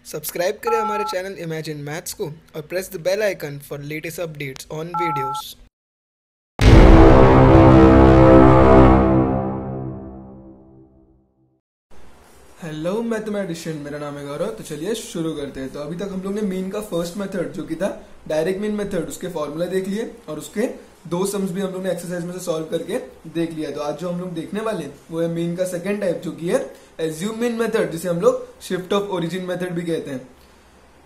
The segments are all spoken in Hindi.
सब्सक्राइब करें हमारे चैनल इमेजिन मैथ्स को और press the bell icon for latest updates on videos. Hello mathematician, मेरा नाम है गौरव। तो चलिए शुरू करते हैं। तो अभी तक हम लोग ने मीन का फर्स्ट मेथड जो कि था डायरेक्ट मीन मेथड, उसके फॉर्मूला देख लिए और उसके दो सम्स भी हम लोग ने एक्सरसाइज में से सॉल्व करके देख लिया। तो आज जो हम लोग देखने वाले हैं वो है मीन का सेकंड टाइप जो कि है एज्यूम मीन मेथड, जिसे हम लोग शिफ्ट ऑफ ओरिजिन मेथड भी कहते हैं।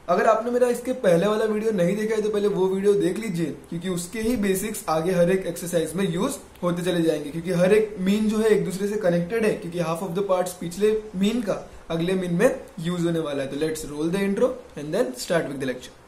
अगर आपने मेरा इसके पहले वाला वीडियो नहीं देखा है तो पहले वो वीडियो देख लीजिए, क्योंकि उसके ही बेसिक्स आगे हर एक एक्सरसाइज में यूज होते चले जाएंगे। क्योंकि हर एक मीन जो है एक दूसरे से कनेक्टेड है, क्योंकि हाफ ऑफ द पार्ट्स पिछले मीन का अगले मीन में यूज होने वाला है। तो let's roll the intro and then start with the lecture.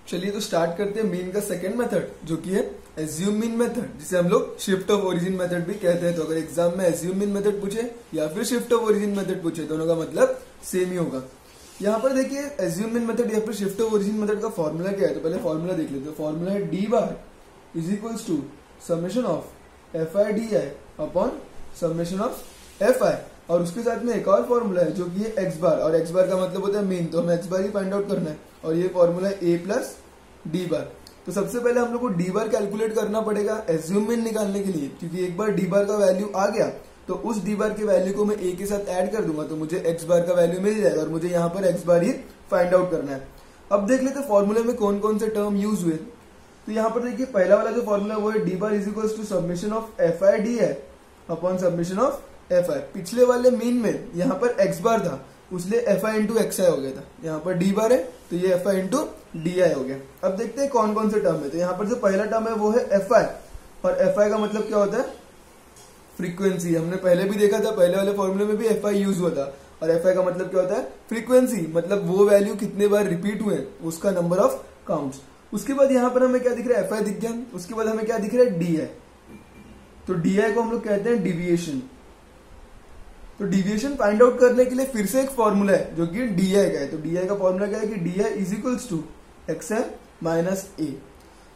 चलिए तो स्टार्ट करते हैं मीन का सेकंड मेथड जो कि है एज्यूम मीन मेथड, जिसे हम लोग शिफ्ट ऑफ ओरिजिन मेथड भी कहते हैं। तो अगर एग्जाम में एज्यूम मीन मेथड पूछे या फिर शिफ्ट ऑफ ओरिजिन मेथड पूछे, दोनों का मतलब सेम ही होगा। यहाँ पर देखिए एज्यूम मीन मेथड या फिर शिफ्ट ऑफ ओरिजिन मेथड का फॉर्मूला क्या है। तो पहले फॉर्मूला देख लेते हैं। फॉर्मूला है D bar is equals to summation of F I D I upon summation of F I, और उसके साथ में एक और फॉर्मूला है जो कि है एक्स बार, और एक्स बार का मतलब होता है मीन, तो हमें एक्स बार ही फाइंड आउट करना है। और ये फॉर्मूला है ए प्लस डी बार। तो सबसे पहले हम लोग को डी बार कैलकुलेट करना पड़ेगा एज्यूम मीन निकालने के लिए, क्योंकि एक बार डी बार का वैल्यू आ गया तो उस डी बार के वैल्यू को मैं ए के साथ ऐड कर दूंगा तो मुझे एक्स बार का वैल्यू मिल जाएगा, और मुझे यहाँ पर एक्स बार ही फाइंड आउट करना है। अब देख लेते फॉर्मूले में कौन कौन से टर्म यूज हुए। तो यहाँ पर देखिए पहला वाला जो फॉर्मूला वो है D bar is equal to submission of F I d है upon submission of F i. पिछले वाले मीन में यहाँ पर एक्स बार था, उसलिए f i into x i हो गया था। यहाँ पर डी बार है तो ये F i into D I हो गया। अब देखते हैं कौन कौन से टर्म है। तो यहाँ पर जो पहला टर्म है वो है एफ आई, और एफ आई का मतलब क्या होता है फ्रीक्वेंसी। हमने पहले भी देखा था, पहले वाले फॉर्मूले में भी एफ आई यूज हुआ था। और एफ आई का मतलब क्या होता है फ्रीक्वेंसी, मतलब वो वैल्यू कितने बार रिपीट हुए उसका नंबर ऑफ काउंट्स। उसके बाद यहाँ पर हमें क्या दिख रहा है एफ आई दिख गया। उसके बाद हमें क्या दिख रहा है डी आई। तो डी आई को हम लोग कहते हैं डिविएशन। तो डिविएशन फाइंड आउट करने के लिए फिर से एक फॉर्मूला है जो कि डी आई का है। तो डी आई का फॉर्मूला क्या है कि d i is equals to x i minus a.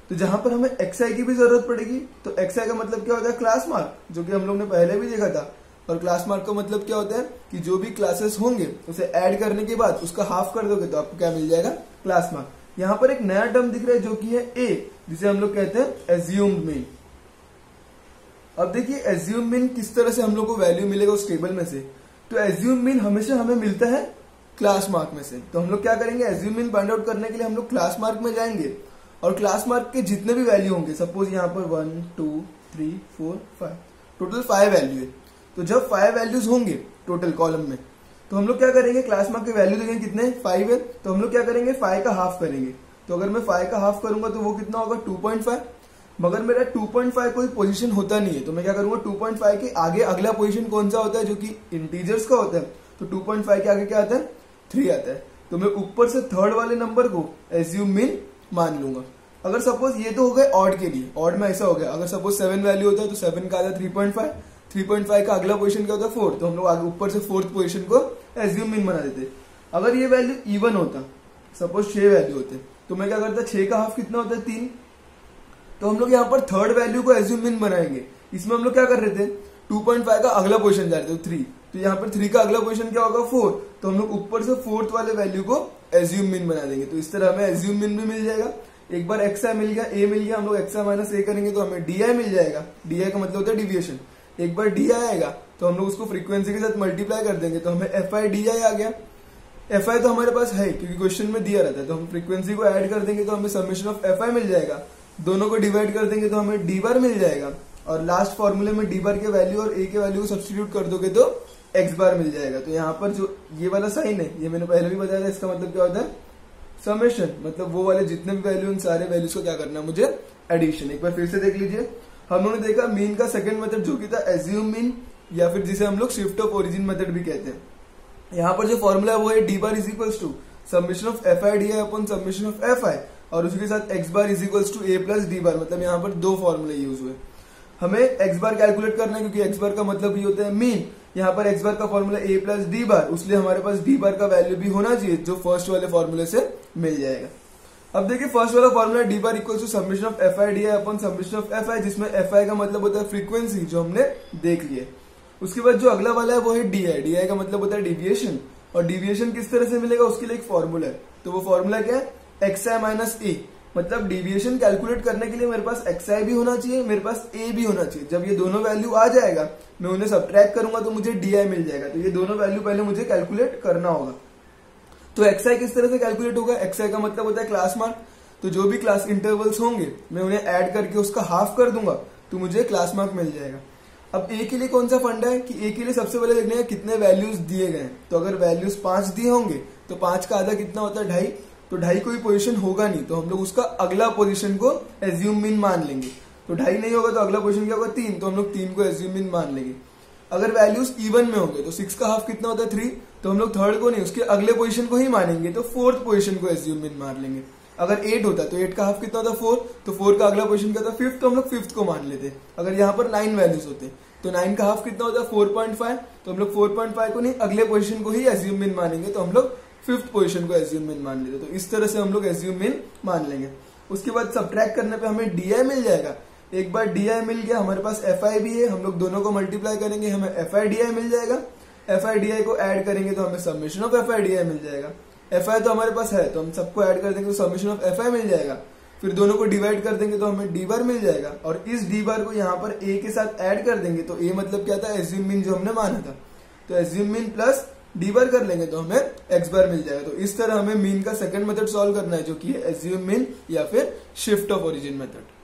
तो जहां पर हमें एक्स आई की भी जरूरत पड़ेगी, तो एक्स आई का मतलब क्या होता है क्लास मार्क, जो कि हम लोग ने पहले भी देखा था। और क्लास मार्क का मतलब क्या होता है कि जो भी क्लासेस होंगे उसे ऐड करने के बाद उसका हाफ कर दोगे तो आपको क्या मिल जाएगा क्लास मार्क। यहाँ पर एक नया टर्म दिख रहा है जो कि है ए, जिसे हम लोग कहते हैं एज्यूम्ड मीन। अब देखिए एज्यूम मीन किस तरह से हम लोग को वैल्यू मिलेगा उस टेबल में से। तो एज्यूम मीन हमेशा हमें मिलता है क्लास मार्क में से। तो हम लोग क्या करेंगे एज्यूम मीन फाइंड आउट करने के लिए हम लोग क्लास मार्क में जाएंगे, और क्लास मार्क के जितने भी वैल्यू होंगे, सपोज यहाँ पर 1 2 3 4 5 टोटल 5 वैल्यू है। तो जब 5 वैल्यूज होंगे टोटल कॉलम में, तो हम लोग क्या करेंगे क्लास मार्क के वैल्यू देखेंगे कितने 5 है, तो हम लोग क्या करेंगे 5 का हाफ करेंगे। तो अगर मैं 5 का हाफ करूंगा तो वो कितना होगा 2.5। मगर मेरा 2.5 कोई पोजीशन होता नहीं है, तो मैं क्या करूंगा 2.5 के आगे अगला पोजीशन कौन सा होता है जो कि इंटीजर्स का होता है। तो 2.5 के आगे क्या आता है 3 आता है। तो मैं ऊपर से थर्ड वाले नंबर को एज्यूम मीन मान लूंगा। अगर सपोज ये तो हो गए ऑड के लिए, ऑड में ऐसा हो गया अगर सपोज 7 वैल्यू होता है तो 7 का आता है 3.5, 3.5 का अगला पोजीशन क्या होता है 4, तो हम लोग आगे ऊपर से फोर्थ पोजीशन को एज्यूम मीन बना देते। अगर ये वैल्यू इवन होता, सपोज 6 वैल्यू होते, तो मैं क्या करता 6 का हाफ कितना होता है 3। तो हम लोग यहाँ पर थर्ड वैल्यू को एज्यूम मीन बनाएंगे। इसमें हम लोग क्या कर रहे थे 2.5 का अगला पोजीशन जा रहे थे 3, तो यहाँ पर 3 का अगला पोजीशन क्या होगा 4, तो हम लोग ऊपर से फोर्थ वाले वैल्यू को एज्यूम मीन बना देंगे। तो इस तरह हमें एज्यूम मीन भी मिल जाएगा। एक बार एक्स आई मिल गया ए मिल गया, हम लोग एक्स आई माइनस ए करेंगे तो हमें डी आई मिल जाएगा। डी आई का मतलब होता है डिविएशन। एक बार डी आई आएगा तो हम लोग उसको फ्रीक्वेंसी के साथ मल्टीप्लाई कर देंगे तो हमें एफ आई डी आई आ गया। एफ आई तो हमारे पास है क्योंकि क्वेश्चन में दिया रहता है, तो हम फ्रीक्वेंसी को ऐड कर देंगे तो हमें समेशन ऑफ एफ आई मिल जाएगा। दोनों को डिवाइड कर देंगे तो हमें डी बार मिल जाएगा, और लास्ट फॉर्मूले में डी बार के वैल्यू और ए के वैल्यू को सब्स्टिट्यूट कर दोगे तो एक्स बार मिल जाएगा। तो यहाँ पर जो ये वाला साइन है ये मैंने पहले भी बताया था, इसका मतलब क्या होता है समेशन, मतलब वो वाले जितने भी वैल्यू उन सारे वैल्यूज को क्या करना है मुझे एडिशन। एक बार फिर से देख लीजिए। हम लोगों ने देखा मीन का सेकंड मेथड जो कि था एज्यूम मीन, या फिर जिसे हम लोग शिफ्ट ऑफ ओरिजिन मेथड भी कहते हैं। यहाँ पर जो फॉर्मूला है वो है D bar is equals to submission of F I D I upon submission of F I, और उसके साथ X bar is equals to A plus D bar. मतलब यहाँ पर दो फॉर्मूले यूज हुए। हमें एक्स बार कैलकुलेट करना है क्योंकि एक्स बार का मतलब ही होता है मीन। यहाँ पर एक्स बार का फॉर्मूला ए प्लस डी बार, इसलिए हमारे पास डी बार का वैल्यू भी होना चाहिए जो फर्स्ट वाले फॉर्मूले से मिल जाएगा। अब देखिए फर्स्ट वाला formula D bar equal to summation of F I D I upon summation of F I, जिसमें एफ आई का मतलब होता है फ्रीक्वेंसी जो हमने देख लिया। उसके बाद जो अगला वाला है वो है डी आई, डी आई का मतलब होता है डिविएशन, और डिविएशन किस तरह से मिलेगा उसके लिए एक फॉर्मूला है, तो वो फॉर्मूला क्या है, एक्स आई माइनस ए। मतलब डिविएशन कैलकुलेट करने के लिए मेरे पास एक्स आई भी होना चाहिए, मेरे पास ए भी होना चाहिए। जब ये दोनों वैल्यू आ जाएगा मैं उन्हें सब्ट्रैक्ट करूंगा तो मुझे डी आई मिल जाएगा। तो ये दोनों वैल्यू पहले मुझे कैलकुलेट करना होगा। तो एक्स आई किस तरह से कैलकुलेट होगा, एक्स आई का मतलब होता है क्लास मार्क। तो जो भी क्लास इंटरवल्स होंगे मैं उन्हें ऐड करके उसका हाफ कर दूंगा तो मुझे क्लास मार्क मिल जाएगा। अब ए के लिए कौन सा फंडा है कि ए के लिए सबसे पहले देखने का कितने वैल्यूज दिए गए। तो अगर वैल्यूज 5 दिए होंगे तो 5 का आधा कितना होता है 2.5, तो 2.5 कोई पोजीशन होगा नहीं, तो हम लोग उसका अगला पोजीशन को एज्यूम मीन मान लेंगे। तो 2.5 नहीं होगा तो अगला पोजीशन क्या होगा 3, तो हम लोग 3 को एज्यूम मीन मान लेंगे। अगर वैल्यूज इवन में होंगे तो 6 का हाफ कितना होता है 3, तो हम लोग थर्ड को नहीं उसके अगले पोजीशन को ही मानेंगे, तो फोर्थ पोजीशन को एज्यूम मीन मान लेंगे। अगर 8 होता तो 8 का हाफ कितना होता 4, तो 4 का अगला पोजीशन क्या था 5, तो हम लोग 5th को मान लेते। अगर यहाँ पर 9 वैल्यूज होते तो 9 का हाफ कितना होता है 4.5, तो हम लोग 4.5 को नहीं अगले पोजीशन को ही एज्यूम मीन मानेंगे, तो हम लोग 5th पोजीशन को एज्यूम मीन मान लेते। तो इस तरह से हम लोग एज्यूम मीन मान लेंगे। उसके बाद सब्ट्रैक्ट करने पे हमें डी आई मिल जाएगा। एक बार डी आई मिल गया, हमारे पास एफ आई भी है, हम लोग दोनों को मल्टीप्लाई करेंगे, हमें एफ आई डी आई मिल जाएगा। एफ आई डी आई को ऐड करेंगे तो हमें summation of F I D i मिल जाएगा। एफ आई तो हमारे पास है तो हम सबको ऐड कर देंगे तो समेशन ऑफ एफ आई मिल जाएगा। फिर दोनों को डिवाइड कर देंगे तो हमें डी बार मिल जाएगा, और इस डी बार को यहाँ पर ए के साथ ऐड कर देंगे। तो ए मतलब क्या था एज्यूम मीन जो हमने माना था, तो एज्यूम मीन प्लस डी बार कर लेंगे तो हमें एक्स बार मिल जाएगा। तो इस तरह हमें मीन का सेकंड मेथड सॉल्व करना है जो कि है एज्यूम मीन या फिर शिफ्ट ऑफ ओरिजिन मेथड।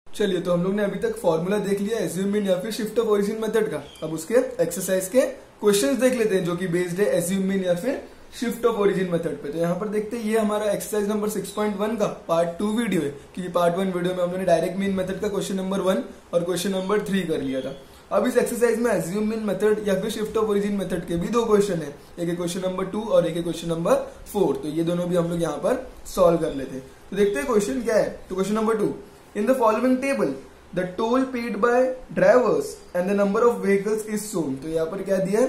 चलिए, तो हम लोग ने अभी तक फॉर्मूला देख लिया एज्यूम मीन या फिर शिफ्ट ऑफ ओरिजिन मेथड का। अब उसके एक्सरसाइज के क्वेश्चंस देख लेते हैं जो कि बेस्ड है एज्यूम मीन या फिर शिफ्ट ऑफ ओरिजिन मेथड पे। तो यहाँ पर देखते हैं ये हमारा एक्सरसाइज नंबर 6.1 का पार्ट 2 वीडियो है, क्योंकि पार्ट 1 वीडियो में हमने डायरेक्ट मीन मेथड का क्वेश्चन नंबर 1 और क्वेश्चन नंबर 3 कर लिया था। अब इस एक्सरसाइज में एज्यूम मीन मेथड या फिर शिफ्ट ऑफ ओरिजिन मेथड के भी 2 क्वेश्चन है, एक है क्वेश्चन नंबर 2 और एक है क्वेश्चन नंबर 4। तो ये दोनों भी हम लोग यहाँ पर सॉल्व कर लेते हैं। तो देखते हैं क्वेश्चन क्या है। तो question number 2, in the following table the toll paid by drivers and the number of vehicles is shown. तो यहाँ पर क्या दिया है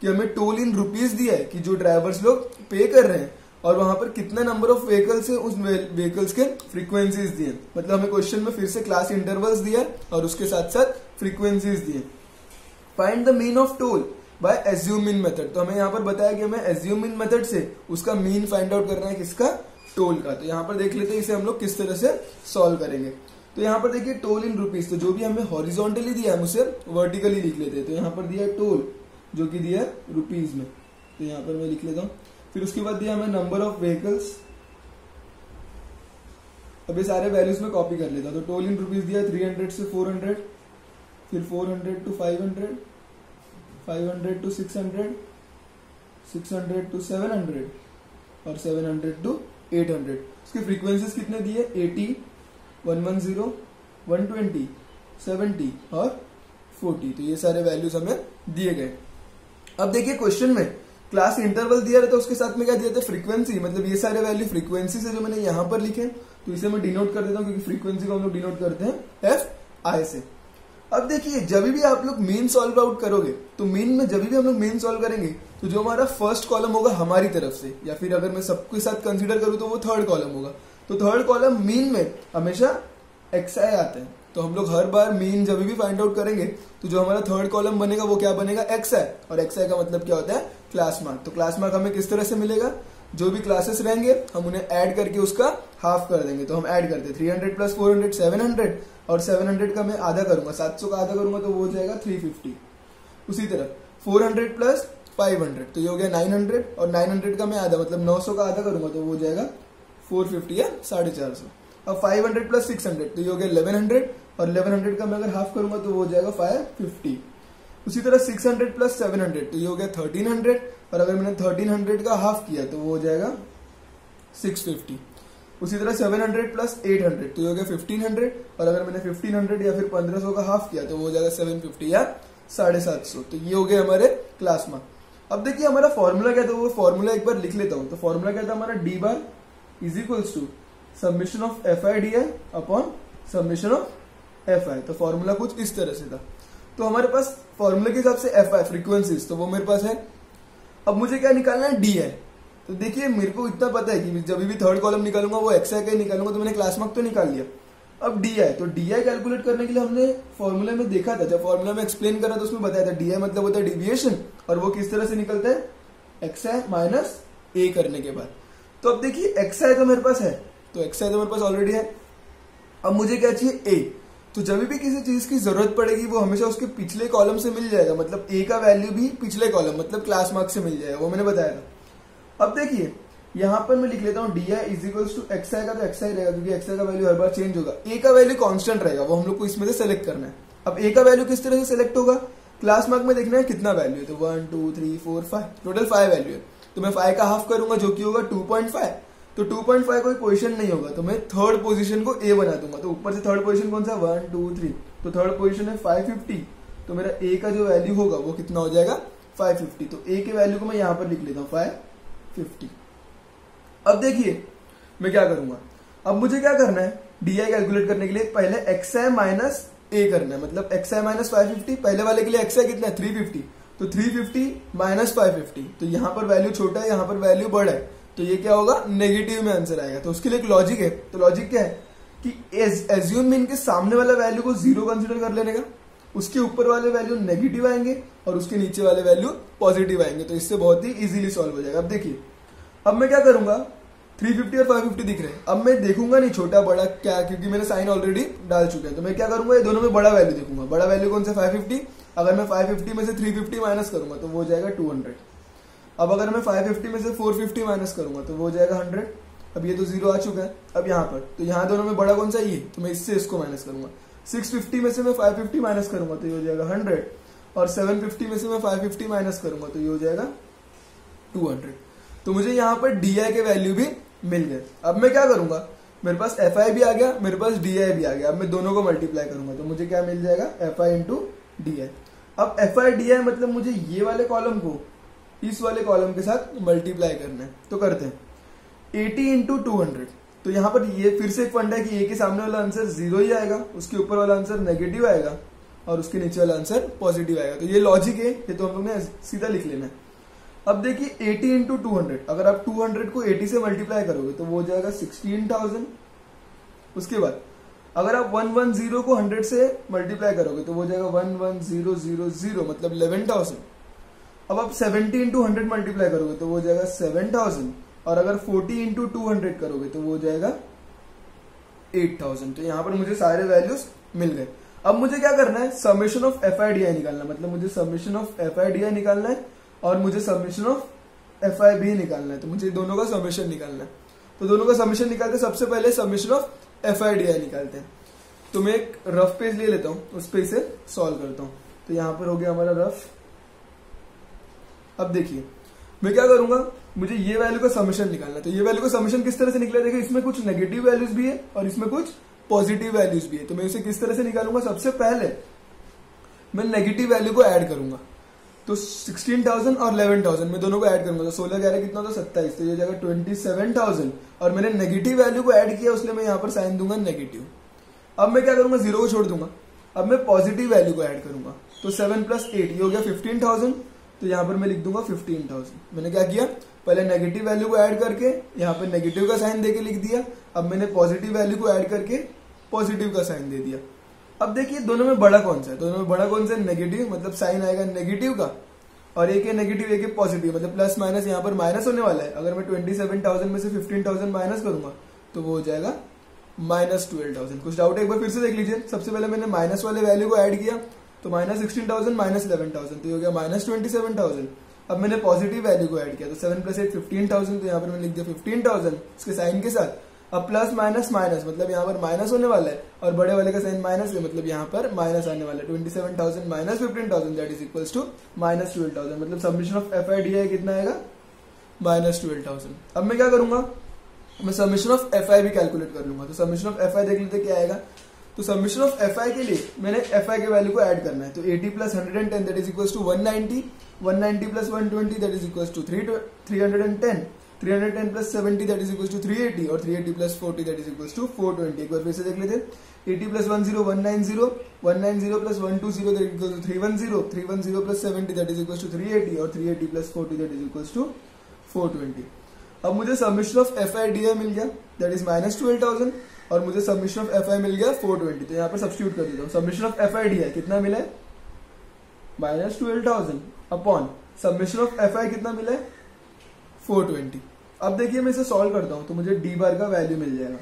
कि हमें टोल इन रुपीज दिया है कि जो ड्राइवर्स लोग पे कर रहे हैं, और वहां पर कितना नंबर ऑफ व्हीकल्स है उस व्हीकल्स के फ्रीक्वेंसीज दिए। मतलब हमें क्वेश्चन में फिर से क्लास इंटरवल्स दिया और उसके साथ साथ फ्रीक्वेंसीज दिए। Find the mean of toll by assume mean method. तो हमें यहाँ पर बताया कि हमें एज्यूम मीन मेथड से उसका मीन फाइंड आउट करना है, किसका, टोल का। तो यहाँ पर देख लेते हैं इसे हम लोग किस तरह से सॉल्व करेंगे। तो यहाँ पर देखिए टोल इन रुपीज, तो जो भी हमें हॉरिजॉन्टली दिया है उसे वर्टिकली लिख लेते हैं। तो यहाँ पर दिया है टोल जो कि दिया है रुपीज में, तो यहाँ पर मैं लिख लेता हूँ। फिर उसके बाद दिया हमें नंबर ऑफ व्हीकल्स। अब ये सारे वैल्यूज में कॉपी कर लेता हूँ। तो टोल इन रुपीज दिया 300 से 400, फिर 400 टू 500, 500 टू 600, 600 टू 700 और 700 टू 800। उसके फ्रीक्वेंसीज कितने दिए 80, 110, 120, 70 और 40। तो ये सारे वैल्यूज हमें दिए गए। अब देखिए क्वेश्चन में क्लास इंटरवल दिया रहता है, उसके साथ में क्या दिया था फ्रीक्वेंसी। मतलब ये सारे वैल्यू फ्रीक्वेंसी से जो मैंने यहाँ पर लिखे, तो इसे मैं डिनोट कर देता हूँ क्योंकि फ्रीक्वेंसी को हम लोग डिनोट करते हैं एफ आई से। अब देखिए जब भी आप लोग मीन सॉल्व आउट करोगे तो मीन में जब भी हम लोग मीन सॉल्व करेंगे तो जो हमारा फर्स्ट कॉलम होगा हमारी तरफ से, या फिर अगर मैं सबके साथ कंसीडर करूँ तो वो थर्ड कॉलम होगा। तो थर्ड कॉलम मीन में हमेशा एक्स आई आते हैं। तो हम लोग हर बार मीन जब भी फाइंड आउट करेंगे तो जो हमारा थर्ड कॉलम बनेगा वो क्या बनेगा एक्स आई, और एक्स आई का मतलब क्या होता है क्लास मार्क। तो क्लास मार्क हमें किस तरह से मिलेगा, जो भी क्लासेस रहेंगे हम उन्हें ऐड करके उसका हाफ कर देंगे। तो हम ऐड करते हैं 300 प्लस 400 700, और 700 का मैं आधा करूंगा, 700 का आधा करूंगा तो वो हो जाएगा 350। उसी तरह 400 प्लस 500 तो ये हो गया 900, और 900 का मैं आधा मतलब 900 का आधा करूंगा तो वो हो जाएगा 450 या 450। अब 500 प्लस 600 तो ये हो गया 1100, और 1100 का मैं अगर हाफ करूंगा तो वो हो जाएगा 550। उसी तरह 600 प्लस 700 तो ये हो गया 1300, और अगर मैंने 1300 का हाफ किया तो वो हो जाएगा 650। उसी तरह 700 प्लस 800 तो ये हो गया 1500, और अगर मैंने 1500 या फिर 1500 का हाफ किया तो वो हो जाएगा 750 या 750। तो ये हो गया हमारे क्लास मार्क। अब देखिए हमारा फॉर्मूला क्या था, वो फॉर्मूला एक बार लिख लेता हूं। तो फॉर्मूला क्या था हमारा, D bar is equals to summation of F I D I upon summation of F I. तो फॉर्मूला कुछ इस तरह से था। तो हमारे पास फॉर्मूले के हिसाब से एफ आई फ्रीक्वेंसीज तो वो मेरे पास है। अब मुझे क्या निकालना है, डी आई। तो देखिए मेरे को इतना पता है कि जब भी थर्ड कॉलम निकालूंगा वो एक्स आई का ही निकालूंगा, तो मैंने क्लास मार्क तो निकाल लिया। अब डी आई, तो डी आई कैलकुलेट करने के लिए हमने फॉर्मूले में देखा था, जब फॉर्मूला में एक्सप्लेन करा तो उसमें बताया था डी आई मतलब होता है डिविएशन, और वो किस तरह से निकलता है, एक्स आई माइनस ए करने के बाद। तो अब देखिए एक्स आई तो मेरे पास है, तो एक्स आई तो मेरे पास ऑलरेडी है। अब मुझे क्या चाहिए, ए। तो जब भी किसी चीज की जरूरत पड़ेगी वो हमेशा उसके पिछले कॉलम से मिल जाएगा, मतलब ए का वैल्यू भी पिछले कॉलम मतलब क्लास मार्क से मिल जाएगा, वो मैंने बताया था। अब देखिए यहां पर मैं लिख लेता हूं d i is equal to x i का, तो एक्स आई रहेगा क्योंकि एक्स आई का वैल्यू हर बार चेंज होगा। ए का वैल्यू कांस्टेंट रहेगा, वो हम लोग को इसमें से सेलेक्ट करना है। अब ए का वैल्यू किस तरह से सेलेक्ट होगा, क्लास मार्क में देखना है कितना वैल्यू है, तो 1 2 3 4 5 टोटल 5 वैल्यू है। तो मैं 5 का हाफ करूंगा जो कि होगा 2.5। तो 2.5 कोई पोजीशन नहीं होगा, तो मैं थर्ड पोजीशन को ए बना दूंगा। तो ऊपर से थर्ड पोजीशन कौन सा, 1 2 3, तो थर्ड पोजीशन है 550। तो मेरा ए का जो वैल्यू होगा वो कितना हो जाएगा, 550। तो ए के वैल्यू को मैं यहां पर लिख लेता हूं 550। अब देखिए मैं क्या करूंगा, अब मुझे क्या करना है, डी आई कैलकुलेट करने के लिए पहले एक्स आई माइनस ए करना है, मतलब एक्स आई माइनस 550। पहले वाले के लिए एक्स आई कितना है, 350, तो 350 माइनस 550। तो यहां पर वैल्यू छोटा है, यहां पर वैल्यू बड़ा है, तो ये क्या होगा, नेगेटिव में आंसर आएगा। तो उसके लिए एक लॉजिक है। तो लॉजिक क्या है कि एज्यूम मीन के सामने वाला वैल्यू को 0 कंसिडर कर लेने का, उसके ऊपर वाले वैल्यू नेगेटिव आएंगे और उसके नीचे वाले वैल्यू पॉजिटिव आएंगे। तो इससे बहुत ही इजीली सॉल्व हो जाएगा। अब देखिए अब मैं क्या करूंगा, 350 और 550 दिख रहे हैं। अब मैं देखूंगा नहीं छोटा बड़ा क्या, क्योंकि मैंने साइन ऑलरेडी डाल चुके हैं। तो मैं क्या करूंगा, ये दोनों में बड़ा वैल्यू देखूंगा। बड़ा वैल्यू कौन सा, 550। अगर मैं 550 में से 350 माइनस करूंगा तो वो हो जाएगा 200। अब अगर मैं 550 में से 450 माइनस करूंगा तो वो हो जाएगा 100। अब ये तो 0 आ चुका है। अब यहाँ पर तो यहाँ दोनों में बड़ा कौन सा, ये, तो मैं इससे इसको माइनस करूंगा। 650 में से मैं 550 माइनस करूंगा तो ये हो जाएगा 100, और 750 में से मैं 550 माइनस करूंगा तो ये हो जाएगा 200। तो मुझे यहाँ पर डी आई के वैल्यू भी मिल गए। अब मैं क्या करूंगा, मेरे पास एफ आई भी आ गया, मेरे पास डी आई भी आ गया। अब मैं दोनों को मल्टीप्लाई करूंगा तो मुझे क्या मिल जाएगा, f i into D I. अब एफ आई डी आई मतलब मुझे ये वाले कॉलम को इस वाले कॉलम के साथ मल्टीप्लाई करना है। तो करते हैं 80 इंटू 200। तो यहाँ पर ये फिर से एक फंड है कि ए के सामने वाला आंसर 0 ही आएगा, उसके ऊपर वाला आंसर नेगेटिव आएगा और उसके नीचे वाला आंसर पॉजिटिव आएगा। तो ये लॉजिक है, ये तो हम लोग ने सीधा लिख लेना है। अब देखिए 80 इंटू 200, अगर आप 200 को 80 से मल्टीप्लाई करोगे तो वो हो जाएगा 16,000। उसके बाद अगर आप 110 को 100 से मल्टीप्लाई करोगे तो वो हो जाएगा 11000 मतलब 11,000। अब आप 70 इंटू 100 मल्टीप्लाई करोगे तो वो हो जाएगा 7,000, और अगर 40 इंटू 200 करोगे तो वो हो जाएगा 8,000। तो यहाँ पर मुझे सारे वैल्यूज मिल गए। अब मुझे क्या करना है, summation of F I D I निकालना, मतलब मुझे summation of F I D I निकालना है और मुझे summation of F I B निकालना है। तो मुझे दोनों का समेशन निकालना है। तो दोनों का समेशन निकालते सबसे पहले summation of F I D I निकालते हैं। तो मैं एक रफ पेज ले लेता हूं, उस पे इसे सॉल्व करता हूं। तो यहां पर हो गया हमारा रफ। अब देखिए मैं क्या करूंगा, मुझे ये वैल्यू का समेशन निकालना है। तो ये वैल्यू का समेशन किस तरह से निकला, देखिए इसमें कुछ नेगेटिव वैल्यूज भी है और इसमें कुछ पॉजिटिव वैल्यूज भी है। तो मैं इसे किस तरह से निकालूंगा, सबसे पहले मैं नेगेटिव वैल्यू को ऐड करूंगा। तो 16,000 और 11,000 मैं दोनों को ऐड करूंगा। तो 16 11 कितना होता है, 27। तो ये जाएगा 27,000 और मैंने नेगेटिव वैल्यू को ऐड किया, उसलिए मैं यहाँ पर साइन दूंगा नेगेटिव। अब मैं क्या करूंगा, 0 को छोड़ दूंगा। अब मैं पॉजिटिव वैल्यू को ऐड करूंगा। तो 7 + 8 ये हो गया 15,000। तो यहाँ पर मैं लिख दूंगा 15,000। मैंने क्या किया, पहले नेगेटिव वैल्यू को ऐड करके यहाँ पर नेगेटिव का साइन देके लिख दिया। अब मैंने पॉजिटिव वैल्यू को ऐड करके पॉजिटिव का साइन दे दिया। अब देखिए दोनों में बड़ा कौन सा है, दोनों में बड़ा कौन सा है, नेगेटिव, मतलब साइन आएगा नेगेटिव का, और एक है नेगेटिव एक है पॉजिटिव, मतलब प्लस माइनस यहाँ पर माइनस होने वाला है। अगर मैं 27,000 में से 15,000 माइनस करूंगा तो वो हो जाएगा -12,000। कुछ डाउट है एक बार फिर से देख लीजिए। सबसे पहले मैंने माइनस वाले वैल्यू को ऐड किया, तो -16,000 -11,000 तो ये हो गया -27,000। अब मैंने पॉजिटिव वैल्यू को ऐड किया, तो 7 + 8 15,000। तो यहाँ पर मैंने लिख दिया 15,000 उसके साइन के साथ। अब प्लस माइनस माइनस मतलब यहाँ पर माइनस होने वाला है, और बड़े वाले का साइन माइनस है, मतलब यहाँ पर माइनस आने वाला है। 27,000 - 15,000 दैट इज इक्वल्स टू -12,000। मतलब summation of F I D I कितना आएगा, -12,000। अब मैं क्या करूंगा, मैं समेशन ऑफ एफ आई भी कैलकुलेट कर लूंगा। तो समेशन ऑफ एफ आई देख लेते क्या आएगा। तो समेशन ऑफ एफ आई के लिए मैंने एफ आई के वैल्यू को ऐड करना है। तो 80 + 110 that is equals to 190, 190 + 120 that is equals to 310, 310 plus 70 that is equal to 380 और 380 plus 40 that is equal to 420। एक बार फिर से देख लेते हैं 80 plus 10 190 190 plus 120 that is equal to 310 310 plus 70 that is equal to 380 और 380 plus 40 that is equal to 420। अब मुझे summation of F I D i मिल गया दैट इज माइनस 12,000 और मुझे समेशन ऑफ एफ आई मिल गया 420। तो यहाँ पर सब्स्टिट्यूट कर देता हूँ। Summation of F I D I कितना मिला है minus 12,000 upon summation of F i कितना मिला है 420। अब देखिए मैं इसे सॉल्व करता हूं तो मुझे डी बार का वैल्यू मिल जाएगा।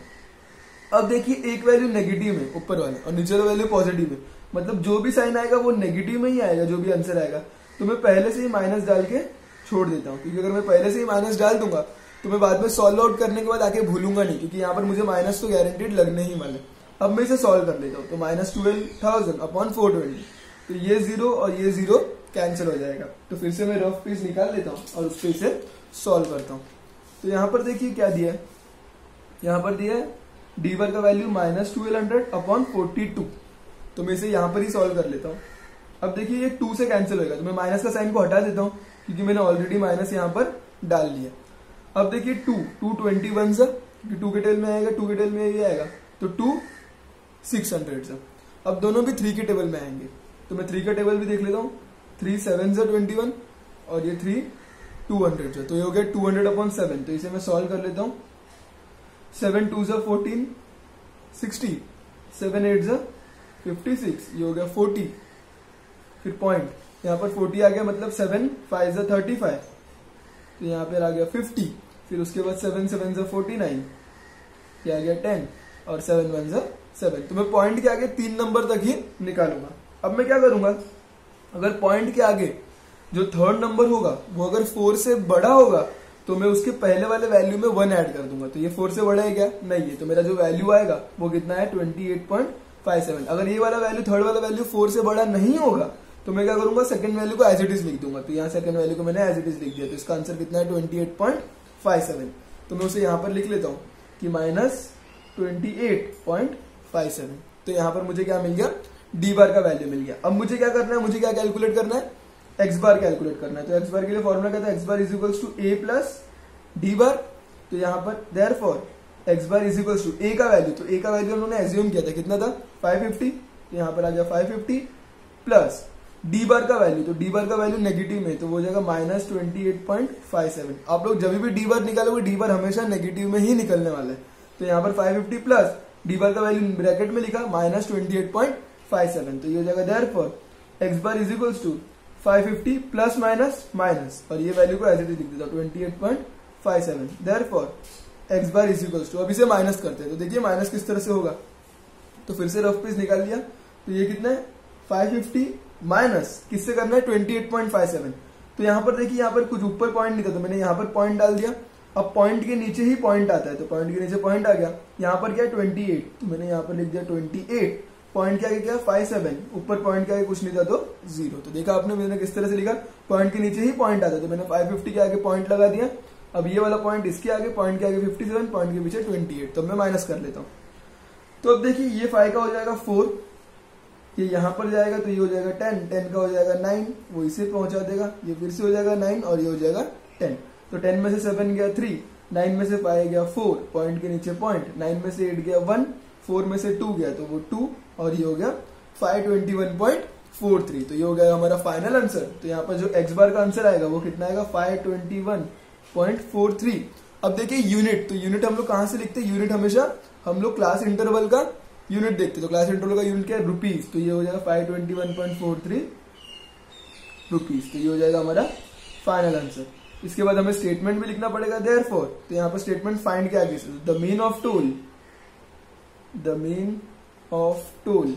अब देखिए एक वैल्यू नेगेटिव है ऊपर वाला और नीचे वाला वैल्यू पॉजिटिव है, मतलब जो भी साइन आएगा वो नेगेटिव में ही आएगा जो भी आंसर आएगा। तो मैं पहले से ही माइनस डाल के छोड़ देता हूँ, क्योंकि अगर मैं पहले से ही माइनस डाल दूंगा तो मैं बाद में सॉल्व आउट करने के बाद आके भूलूंगा नहीं, क्योंकि यहाँ पर मुझे माइनस तो गारंटीड लगने ही वाले। अब मैं इसे सॉल्व कर लेता हूँ तो माइनस 12,000 अपॉन 420, तो ये 0 और ये 0 कैंसिल हो जाएगा। तो फिर से मैं रफ पीस निकाल लेता हूँ और उस पर इसे सॉल्व करता हूँ। तो यहाँ पर देखिए क्या दिया है, यहाँ पर दिया है डी बार का वैल्यू माइनस 1200 अपॉन 42। तो मैं इसे यहाँ पर ही सॉल्व कर लेता हूँ। अब देखिए ये 2 से कैंसिल होगा तो मैं माइनस का साइन को हटा देता हूँ, क्योंकि मैंने ऑलरेडी माइनस यहाँ पर डाल लिया। अब देखिए 2 21 से 2 के टेबल में आएगा, 2 के टेबल में ये आएगा तो 2 600 से। अब दोनों भी 3 के टेबल में आएंगे तो मैं 3 का टेबल भी देख लेता हूँ। 3 7 से 21 और ये 3 200 से, तो ये हो गया 200 अपॉन 7। तो इसे मैं सॉल्व कर लेता हूँ। 7 2 से 14 60, 7 8 से 56, ये हो गया 40। फिर पॉइंट यहाँ पर 40 आ गया, मतलब 7 5 से 35, तो यहाँ पर आ गया 50। फिर उसके बाद 7 7 से 49, ये आ गया 10 और 7 1 से 7। तो मैं पॉइंट के आगे 3 नंबर तक ही निकालूंगा। अब मैं क्या करूंगा, अगर पॉइंट के आगे जो थर्ड नंबर होगा वो अगर 4 से बड़ा होगा तो मैं उसके पहले वाले वैल्यू में 1 ऐड कर दूंगा। तो ये 4 से बड़ा है क्या, नहीं है, तो मेरा जो वैल्यू आएगा वो कितना है 28.57। अगर ये वाला वैल्यू थर्ड वाला वैल्यू 4 से बड़ा नहीं होगा तो मैं क्या करूंगा, सेकंड वैल्यू को एज इट इज लिख दूंगा। तो यहाँ सेकंड वैल्यू को मैंने एज इट इज लिख दिया, तो इसका आंसर कितना है 28.57। तो मैं उसे यहाँ पर लिख लेता हूँ कि माइनस 28.57। तो यहाँ पर मुझे क्या मिल गया, डी बार का वैल्यू मिल गया। अब मुझे क्या करना है, मुझे क्या कैलकुलेट करना है, एक्स बार कैलकुलेट करना है। तो एक्स बार के लिए फॉर्मूला क्या था, x bar is equals to A plus D bar. तो यहाँ पर therefore x bar is equals to a का वैल्यू, तो ए का वैल्यू उन्होंने एज्यूम किया था कितना था 550, तो यहाँ पर आ गया 550 प्लस डी बार का वैल्यू, तो डी बार का वैल्यू नेगेटिव में तो वो हो जाएगा माइनस 28.57। आप लोग जब भी डी बार निकालोगे डी बार हमेशा नेगेटिव में ही निकलने वाला है। तो यहाँ पर 550 प्लस डी बार का वैल्यू ब्रैकेट में लिखा माइनस 28.57। तो ये हो जाएगा therefore x bar is equals to 550 plus minus minus, और ये वैल्यू को एज इट इज लिख देता 28.57। Therefore x bar is equals to, अब इसे माइनस करते हैं तो देखिए माइनस किस तरह से होगा। तो फिर से रफ पीस निकाल लिया, तो ये कितना है 550 माइनस किससे करना है 28.57। तो यहाँ पर देखिए यहाँ पर कुछ ऊपर पॉइंट नहीं था तो मैंने यहाँ पर पॉइंट डाल दिया। अब पॉइंट के नीचे ही पॉइंट आता है, तो पॉइंट के नीचे पॉइंट आ गया। यहाँ पर क्या है 28, तो मैंने यहाँ पर लिख दिया 28। पॉइंट के आगे क्या 57, ऊपर पॉइंट के आगे कुछ नहीं था तो 0। तो देखा आपने मैंने किस तरह से लिखा, पॉइंट के नीचे ही पॉइंट आता है तो मैंने 550 के आगे पॉइंट लगा दिया। अब ये वाला पॉइंट इसके आगे, पॉइंट के आगे 57, पॉइंट के पीछे 28, तो मैं माइनस कर लेता हूँ। तो अब देखिए ये 5 का हो जाएगा 4, ये यहाँ पर जाएगा तो ये हो जाएगा 10, 10 का हो जाएगा 9, वो इसे पहुंचा देगा, ये फिर से हो जाएगा 9 और ये हो जाएगा 10। तो 10 में से 7 गया 3, 9 में से 5 गया 4, पॉइंट के नीचे पॉइंट, 9 में से 8 गया 1, 4 में से 2 गया तो वो 2 और ये हो गया 521.43। तो ये हो गया हमारा फाइनल आंसर। तो यहाँ पर जो एक्स बार का आंसर आएगा वो कितना आएगा 521.43। अब देखिए यूनिट, तो यूनिट हम लोग कहाँ से लिखते हैं, यूनिट हमेशा हम लोग क्लास इंटरवल का यूनिट देखते, तो क्लास इंटरवल का यूनिट क्या है रुपीज। तो ये हो जाएगा 521.43 रुपीज। तो ये हो जाएगा हमारा फाइनल आंसर। इसके बाद हमें स्टेटमेंट भी लिखना पड़ेगा देयरफॉर। तो यहाँ पर स्टेटमेंट फाइंड के आगे the mean of toll, the mean of toll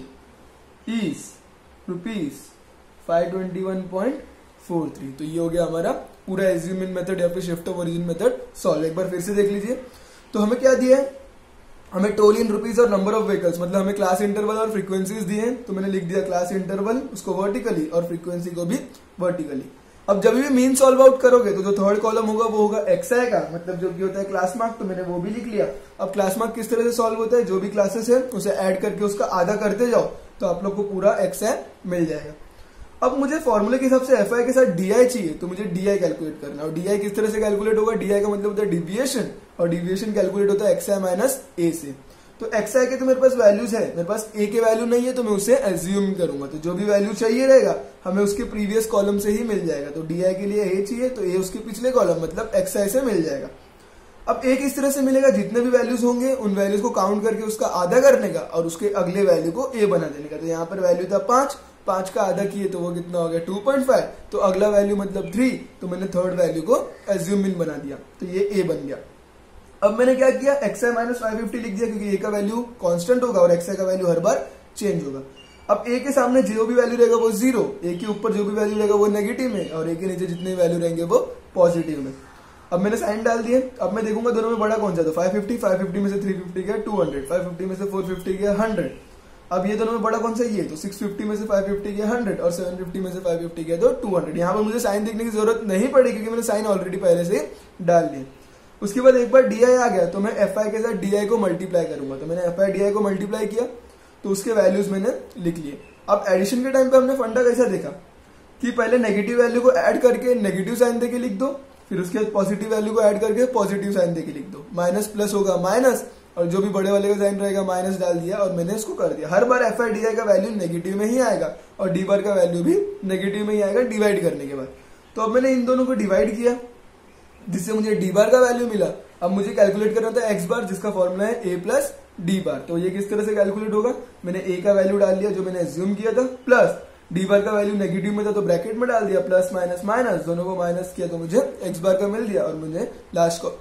is rupees 521.43। तो ये हो गया हमारा पूरा एज्यूम इन मेथड या फिर shift of origin method solve. एक बार फिर से देख लीजिए, तो हमें क्या दिया है, हमें टोल इन रुपीज और नंबर ऑफ व्हीकल्स, मतलब हमें क्लास इंटरवल और फ्रीक्वेंसीज दिए हैं। तो मैंने लिख दिया क्लास इंटरवल उसको वर्टिकली और फ्रीक्वेंसी को भी वर्टिकली। अब जब भी मीन सॉल्व आउट करोगे तो जो थर्ड कॉलम होगा वो होगा एक्सआई का, मतलब जो कि होता है क्लास मार्क, तो मैंने वो भी लिख लिया। अब क्लास मार्क किस तरह से सॉल्व होता है, जो भी क्लासेस है उसे ऐड करके उसका आधा करते जाओ तो आप लोग को पूरा एक्सआई मिल जाएगा। अब मुझे फॉर्मूले के हिसाब से एफ आई के साथ डी आई चाहिए, तो मुझे डी आई कैलकुलेट करना है। और डी आई किस तरह से कैलकुलेट होगा, डी आई का मतलब होता है डिविएशन, और डिविएशन कैलकुलेट होता है एक्स आई माइनस ए से। तो एक्स आई के तो मेरे पास वैल्यूज है, मेरे पास ए के वैल्यू नहीं है, तो मैं उसे एज्यूम करूंगा। तो जो भी वैल्यू चाहिए रहेगा हमें उसके प्रीवियस कॉलम से ही मिल जाएगा। तो डी आई के लिए ए चाहिए, तो ए उसके पिछले कॉलम मतलब एक्स आई से मिल जाएगा। अब ए किस तरह से मिलेगा, जितने भी वैल्यूज होंगे उन वैल्यूज को काउंट करके उसका आधा करने का और उसके अगले वैल्यू को ए बना देने का। तो यहाँ पर वैल्यू था 5, 5 का आधा किए तो वो कितना हो गया 2.5, तो अगला वैल्यू मतलब 3, तो मैंने थर्ड वैल्यू को एज्यूम इन बना दिया, तो ये ए बन गया। अब मैंने क्या किया, एक्स आई माइनस 550 लिख दिया, क्योंकि ए का वैल्यू कांस्टेंट होगा और एक्स आई का वैल्यू हर बार चेंज होगा। अब ए के सामने जो भी वैल्यू रहेगा वो 0, ए के ऊपर जो भी वैल्यू रहेगा वो नेगेटिव में, और ए के नीचे जितने वैल्यू रहेंगे वो पॉजिटिव में। अब मैंने साइन डाल दिए। अब मैं देखूंगा दोनों में बड़ा कौन सा, तो 550 में से 350 गया 200, 550 में से 450 गया 100। अब ये दोनों में बड़ा कौन सा, ये तो 650 में से 550 गया 100 और 750 में से 550 गया तो 200। यहाँ पर मुझे साइन देखने की जरूरत नहीं पड़ी क्योंकि मैंने साइन ऑलरेडी पहले से डाल दिया। उसके बाद एक बार डी आई आ गया तो मैं एफ आई के साथ डी आई को मल्टीप्लाई करूंगा। तो मैंने एफ आई डी आई को मल्टीप्लाई किया तो उसके वैल्यूज मैंने लिख लिए। अब एडिशन के टाइम पे हमने फंडा कैसा देखा कि पहले नेगेटिव वैल्यू को ऐड करके नेगेटिव साइन देके लिख दो, फिर उसके बाद पॉजिटिव वैल्यू को ऐड करके पॉजिटिव साइन देके लिख दो, माइनस प्लस होगा माइनस, और जो भी बड़े वाले का साइन रहेगा माइनस डाल दिया और मैंने इसको कर दिया। हर बार एफ आई डी आई का वैल्यू नेगेटिव में ही आएगा और डी बार का वैल्यू भी नेगेटिव में ही आएगा डिवाइड करने के बाद। तो अब मैंने इन दोनों को डिवाइड किया जिससे मुझे डी बार का वैल्यू मिला। अब मुझे कैलकुलेट करना था एक्स बार, जिसका फॉर्मूला है ए प्लस डी बार। तो ये किस तरह से कैलकुलेट होगा, मैंने ए का वैल्यू डाल दिया जो मैंने एज्यूम किया था, प्लस डी बार का वैल्यू नेगेटिव में था तो ब्रैकेट में डाल दिया, प्लस माइनस माइनस, दोनों को माइनस किया तो मुझे एक्स बार का मिल दिया, और मुझे लास्ट को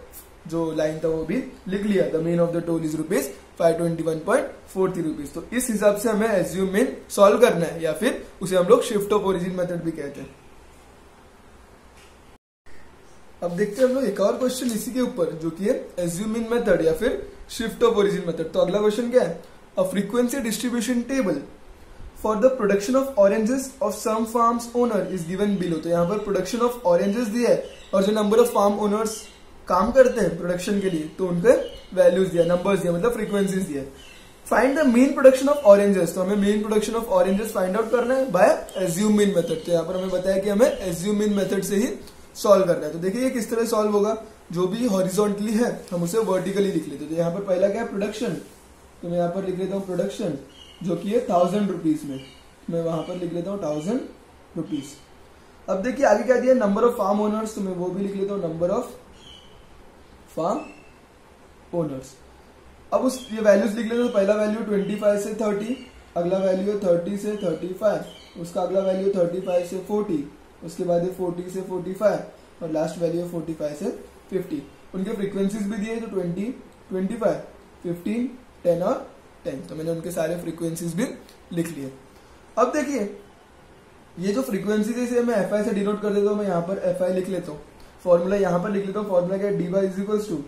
जो लाइन था वो भी लिख लिया, the mean of the toll is rupees 521.43 rupees. तो इस हिसाब से हमें एज्यूम मीन सॉल्व करना है, या फिर उसे हम लोग शिफ्ट ऑफ ओरिजिन मेथड भी कहते हैं। अब देखते हैं हम लोग एक और क्वेश्चन इसी के ऊपर, जो कि है एज्यूम मीन मेथड या फिर शिफ्ट ऑफ ओरिजिन मेथड। तो अगला क्वेश्चन क्या है, a frequency distribution table for the production of oranges of some farms owner is given below. तो यहाँ पर प्रोडक्शन ऑफ ऑरेंजेस दिया है और जो नंबर ऑफ फार्म ओनर्स काम करते हैं प्रोडक्शन के लिए तो उनके वैल्यूज दिया, नंबर्स दिया, मतलब फ्रीक्वेंसीज दिया। Find the mean production of oranges. तो हमें mean production of oranges find out करना है बाय एज्यूम मीन मेथड। तो यहाँ पर हमें बताया कि हमें एज्यूम मीन मेथड से ही सॉल्व करना है। तो देखिए ये किस तरह सॉल्व होगा, जो भी हॉरिजॉन्टली है हम उसे वर्टिकली लिख लेते हैं। तो यहाँ पर पहला क्या है, प्रोडक्शन। तो मैं यहाँ पर लिख लेता हूँ प्रोडक्शन, जो कि है 1000 रुपीज में, मैं वहां पर लिख लेता हूँ 1000 रुपीज। अब देखिए आगे क्या दिया, नंबर ऑफ फार्म ओनर्स, तो मैं वो भी लिख लेता हूँ नंबर ऑफ फार्म ओनर्स। अब उस ये वैल्यूज लिख लेते हैं। तो पहला वैल्यू 25 से 30, अगला वैल्यू है 30 से 35, उसका अगला वैल्यू 35 से 40, उसके बाद 40 से 45 और लास्ट वैल्यू है 45 से 50। उनके फ्रीक्वेंसीज भी दिए, तो 20, 25, 15, 10 और 10। तो मैंने उनके सारे फ्रीक्वेंसीज भी लिख लिए। अब देखिए ये जो फ्रीक्वेंसीज है इसे मैं एफ आई से डिनोट कर देता हूँ। मैं यहाँ पर एफ आई लिख लेता हूँ, फॉर्मूला यहाँ पर लिख लेता हूँ। फॉर्मूला क्या है, D Y is equals to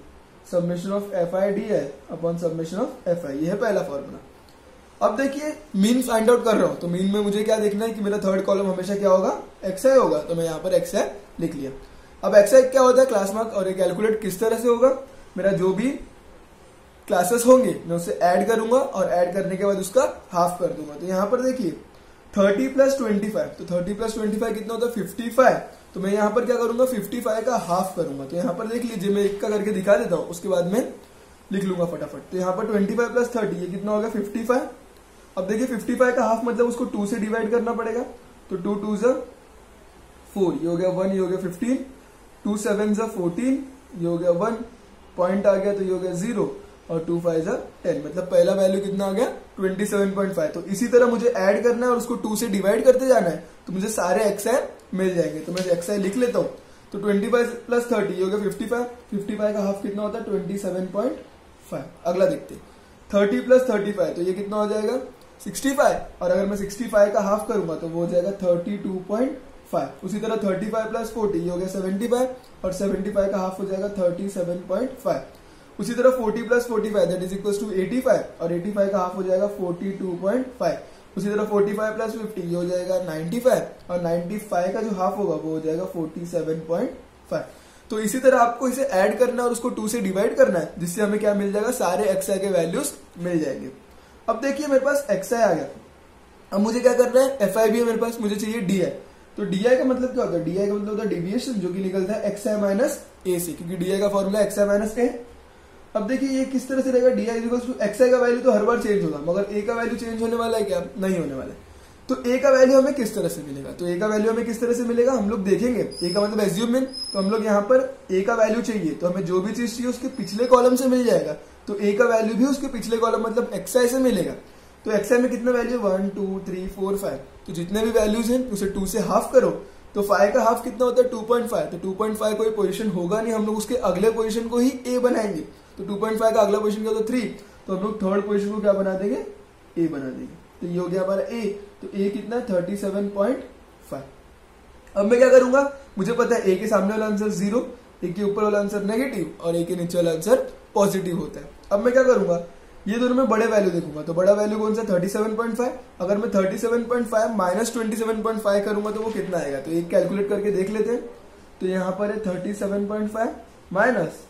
submission of F I D I upon submission of F I. ये है पहला फॉर्मूला। अब देखिए मीन फाइंड आउट कर रहा हूं, तो मीन में मुझे क्या देखना है कि मेरा थर्ड कॉलम हमेशा क्या होगा, एक्स आई होगा। तो मैं यहाँ पर एक्स आई लिख लिया। अब एक्स आई क्या होता है, क्लास मार्क, और ये कैलकुलेट किस तरह से होगा, मेरा जो भी क्लासेस होंगे मैं उसे ऐड करूंगा और ऐड करने के बाद उसका हाफ कर दूंगा। तो यहाँ पर देखिए 30 प्लस 25, तो 30 प्लस 25 कितना होता है 55। तो मैं यहाँ पर क्या करूंगा 55 का हाफ करूंगा। तो यहाँ पर देख लीजिए मैं एक का करके दिखा देता हूँ, उसके बाद में लिख लूंगा फटाफट। तो यहाँ पर 25 प्लस 30 ये कितना होगा 55। अब देखिए 55 का हाफ मतलब उसको 2 से डिवाइड करना पड़ेगा। तो 2 2 ज़ा 4, ये हो गया 1, ये हो गया 15, 2 7 ज़ा 14, ये हो गया 1, पॉइंट आ गया तो ये हो गया 0, और 2 5 ज़ा 10, मतलब पहला वैल्यू कितना आ गया 27.5। तो इसी तरह मुझे ऐड करना है और उसको 2 से डिवाइड करते जाना है, तो मुझे सारे एक्सआई मिल जाएंगे। तो मैं एक्सआई लिख लेता हूँ। तो 25 प्लस 30 ये हो गया 55, 55 का हाफ कितना होता है 27.5। अगला देखते हैं 30 प्लस 35, तो ये कितना हो जाएगा 65, और अगर मैं 65 का हाफ करूंगा तो वो हो जाएगा 32.5। उसी तरह 35 प्लस 40 ये हो गया 75, और 75 का हाफ हो जाएगा 37.5। उसी तरह 40 plus 45 that is equal to 85, और 85 का हाफ हो जाएगा 42.5। उसी तरह 45 प्लस 50 ये हो जाएगा 95, और 95 का जो हाफ होगा वो हो जाएगा 47.5। तो इसी तरह आपको इसे ऐड करना है और उसको 2 से डिवाइड करना है, जिससे हमें क्या मिल जाएगा, सारे एक्सआई के वैल्यूज मिल जाएंगे। अब देखिए मेरे पास एक्सआई आ गया, अब मुझे क्या करना है, एफ आई भी है मेरे पास, मुझे चाहिए डी आई। तो डी आई का मतलब क्या होता है, डी आई का मतलब होता है डेविएशन, जो कि निकलता है एक्स आई माइनस ए से, क्योंकि डी आई का formula x i minus a. अब देखिए ये किस तरह से रहेगा, d i equals to x i का वैल्यू तो हर बार चेंज होगा, मगर ए का वैल्यू चेंज होने वाला है क्या, नहीं होने वाला है। तो ए का वैल्यू हमें किस तरह से मिलेगा, तो ए का वैल्यू हमें किस तरह से मिलेगा हम लोग देखेंगे। ए का मतलब एज्यूम मीन, तो हम लोग यहाँ पर ए का वैल्यू चाहिए, तो हमें जो भी चीज चाहिए उसके पिछले कॉलम से मिल जाएगा। तो ए का वैल्यू भी उसके पिछले कॉलम मतलब एक्स आई से मिलेगा। तो एक्स आई में कितना वैल्यू 1 2 3 4 5, तो जितने भी वैल्यूज हैं उसे 2 से हाफ करो, तो 5 का हाफ कितना होता है 2.5। तो 2.5 कोई पोजीशन होगा नहीं, हम लोग उसके अगले पोजीशन को ही ए बनाएंगे। तो 2.5 का अगला पोजीशन क्या होता है 3, तो हम लोग थर्ड पोजीशन को क्या बना देंगे, ए बना देंगे। तो ये हो गया हमारा ए, तो ए कितना 37.5। अब मैं क्या करूंगा, मुझे पता है ए के सामने वाला आंसर 0, ए के ऊपर वाला आंसर नेगेटिव और ए के नीचे वाला आंसर पॉजिटिव होता है। अब मैं क्या करूंगा, ये दोनों में बड़े वैल्यू देखूंगा, तो बड़ा वैल्यू कौन सा 37.5। अगर मैं 37.5 माइनस 27.5 करूंगा तो वो कितना आएगा, तो एक कैलकुलेट करके देख लेते हैं। तो यहाँ पर है 37.5 माइनस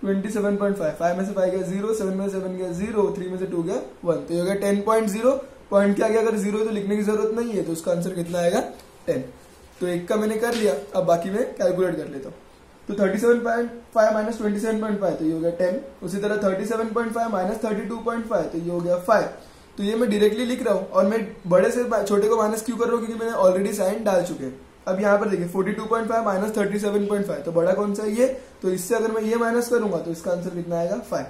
27.5, 5 में से 5 गया 0, 7 में से 7 गया 0, 3 में से 2 गया 1, तो ये हो गया 10.0। पॉइंट क्या गया, अगर 0 है तो लिखने की जरूरत नहीं है, तो उसका आंसर कितना आएगा 10। तो एक का मैंने कर लिया, अब बाकी मैं कैलकुलेट कर लेता हूँ। तो 37.5 माइनस 27.5, तो ये हो गया 10। उसी तरह 37.5 माइनस 32.5, तो ये हो गया 5। तो ये मैं डायरेक्टली लिख रहा हूँ, और मैं बड़े से छोटे को माइनस क्यों कर रहा हूँ, क्योंकि मैंने ऑलरेडी साइन डाल चुके हैं। अब यहाँ पर देखिए 42.5 माइनस 37.5, तो बड़ा कौन सा है ये, तो इससे अगर मैं ये माइनस करूंगा तो इसका आंसर कितना आएगा 5।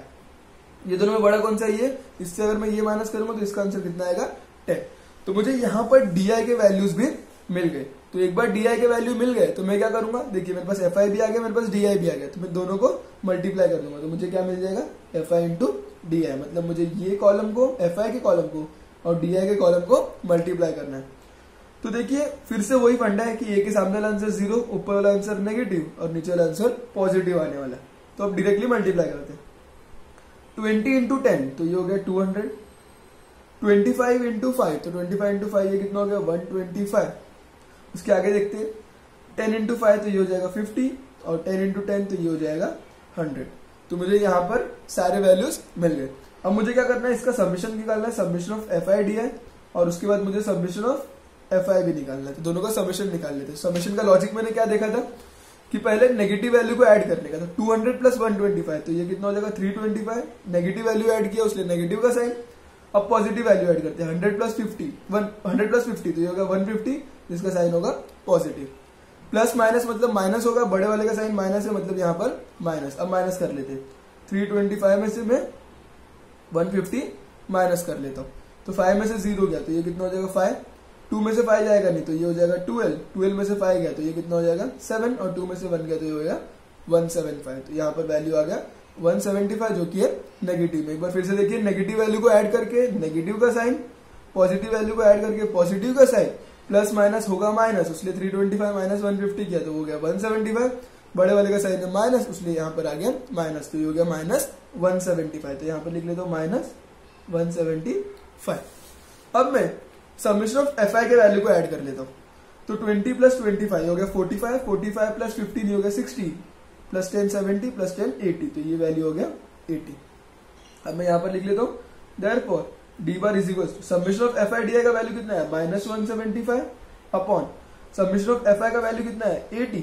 ये दोनों में बड़ा कौन सा है ये, इससे अगर मैं ये माइनस करूंगा तो इसका आंसर कितना आएगा 10। तो मुझे यहाँ पर डी आई के वैल्यूज भी मिल गए। तो एक बार डी आई के वैल्यू मिल गए तो मैं क्या करूंगा, देखिए मेरे पास एफ आई भी आ गया, मेरे पास डी आई भी आ गया, तो मैं दोनों को मल्टीप्लाई कर दूंगा। तो मुझे क्या मिल जाएगा, f i into D I, मतलब मुझे ये कॉलम को, एफ आई के कॉलम को और डी आई के कॉलम को मल्टीप्लाई करना है। तो देखिए फिर से वही फंडा है कि ए के सामने वाला आंसर 0, ऊपर वाला आंसर नेगेटिव और नीचे वाला आंसर पॉजिटिव आने वाला है। तो अब डायरेक्टली मल्टीप्लाई करते हैं। 20 इंटू 10, तो ये हो गया 200। 25 इंटू 5, तो 25 इंटू 5 ये कितना हो गया 125। उसके आगे देखते हैं 10 इंटू 5, तो ये हो जाएगा 50 और 10 इंटू 10, तो ये हो जाएगा 100। तो मुझे यहाँ पर सारे वैल्यूज मिल गए। अब मुझे क्या करना है, इसका सबमिशन निकालना है, submission of F I D I, और उसके बाद मुझे सबमिशन ऑफ एफ आई भी निकालना है। तो दोनों का सबमिशन निकाल लेते हैं। सबमिशन का लॉजिक मैंने क्या देखा था कि पहले नेगेटिव वैल्यू को ऐड करने का, तो 200 प्लस 125, तो ये कितना हो जाएगा 325। नेगेटिव वैल्यू ऐड किया उसने नेगेटिव का साइन। अब पॉजिटिव वैल्यू ऐड करते हैं 100 प्लस 50, 100 प्लस 50, तो ये होगा 150, जिसका साइन होगा पॉजिटिव। प्लस माइनस मतलब माइनस होगा, बड़े वाले का साइन माइनस है, मतलब यहाँ पर माइनस। अब माइनस कर लेते हैं, 325 में से मैं 150 माइनस कर लेता हूँ, तो 5 में से 0 गया, तो ये कितना हो जाएगा 5। 2 में से 5 जाएगा नहीं, तो ये हो जाएगा 12। 12 में से 5 गया, तो ये कितना हो जाएगा 7, और 2 में से 1 गया, तो ये हो गया 175। तो यहाँ पर वैल्यू आ गया 175, जो कि है नेगेटिव में। एक बार फिर से देखिए, नेगेटिव वैल्यू को ऐड करके नेगेटिव का साइन, पॉजिटिव वैल्यू को ऐड करके पॉजिटिव का साइन, प्लस माइनस होगा माइनस, इसलिए 325 माइनस 150 किया, तो हो गया 175। बड़े वाले का साइन है माइनस, इसलिए यहाँ पर आ गया माइनस, तो ये हो गया माइनस 175। तो यहाँ पर लिख लेता हूँ माइनस 175। अब मैं सबमिशन ऑफ एफ आई के वैल्यू को ऐड कर लेता हूँ। तो 20 प्लस 25 हो गया 45, 45 प्लस 15 हो गया 60, प्लस 10 70, प्लस 10 80, तो ये वैल्यू हो गया 80। अब मैं यहाँ पर लिख लेता हूँ, therefore D bar is equal to submission of F I D I का वैल्यू कितना है minus 175 upon submission of F I का वैल्यू कितना है 80।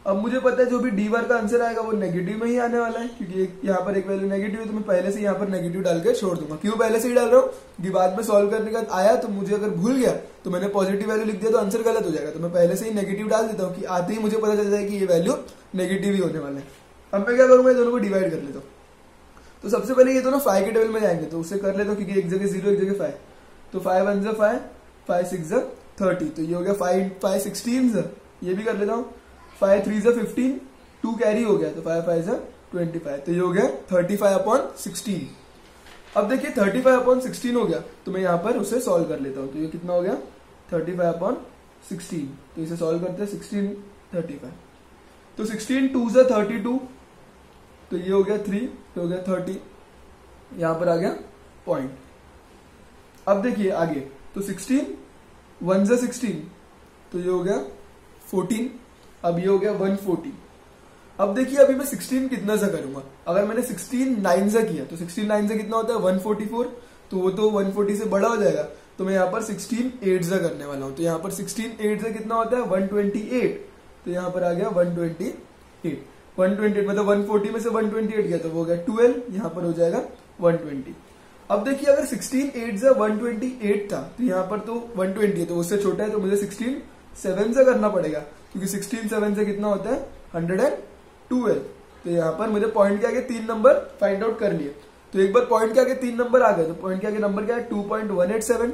अब मुझे पता है जो भी डी बार का आंसर आएगा वो नेगेटिव में ही आने वाला है, क्योंकि यहाँ पर एक वैल्यू नेगेटिव है, तो मैं पहले से यहाँ पर नेगेटिव डाल के छोड़ दूंगा। क्यों पहले से ही डाल रहा हूँ कि बाद में सॉल्व करने का आया तो मुझे अगर भूल गया तो मैंने पॉजिटिव वैल्यू लिख दिया तो आंसर गलत हो जाएगा, तो मैं पहले से ही नेगेटिव डाल देता हूँ कि आते ही मुझे पता चल जाए कि ये वैल्यू नेगेटिव ही होने वाले हैं। अब मैं क्या करूंगा, दोनों को डिवाइड कर लेता हूँ। तो सबसे पहले ये दोनों 5 के टेबल में जाएंगे, तो उससे कर लेता हूँ, क्योंकि एक जगह 0 एक जगह 5, तो 5 1 जा 5, 5 6 जा 30, तो ये हो गया 5 16 जा, ये भी कर लेता हूँ, 5 3 जा 15, 2 कैरी हो गया, तो 5 5 जा 25, तो ये हो गया 35/16। अब देखिए 35/16 हो गया, तो मैं यहाँ पर उसे सॉल्व कर लेता हूँ। तो ये कितना हो गया 35/16, तो इसे सॉल्व करते हैं 16 35, तो 16 2 जा 32, तो ये हो गया 3, तो हो गया 30, यहां पर आ गया पॉइंट। अब देखिए आगे, तो 16 1 जा 16, तो ये हो गया 14, अब ये हो गया 140। अब देखिए अभी मैं 16 कितना सा करूंगा, अगर मैंने 16 9 से किया तो 16 9 से कितना होता है 144, तो वो तो 140 से बड़ा हो जाएगा, तो मैं यहाँ पर 16 8 से करने वाला हूँ। तो यहाँ पर 16 8 से कितना होता है 128, तो यहाँ पर आ गया 128। 128 मतलब 140 में से 128 गया तो वो हो गया 12, यहाँ पर हो जाएगा 120। अब देखिए अगर 16 8 से 128 था तो यहाँ पर तो 120 है, तो उससे छोटा है, तो मुझे 16 7 से करना पड़ेगा, क्योंकि 16 7 से कितना होता है 112। तो यहाँ पर मुझे पॉइंट के आगे 3 नंबर फाइंड आउट कर लिए। तो एक बार पॉइंट के आगे 3 नंबर आ गए, तो पॉइंट के आगे नंबर क्या है 2.187।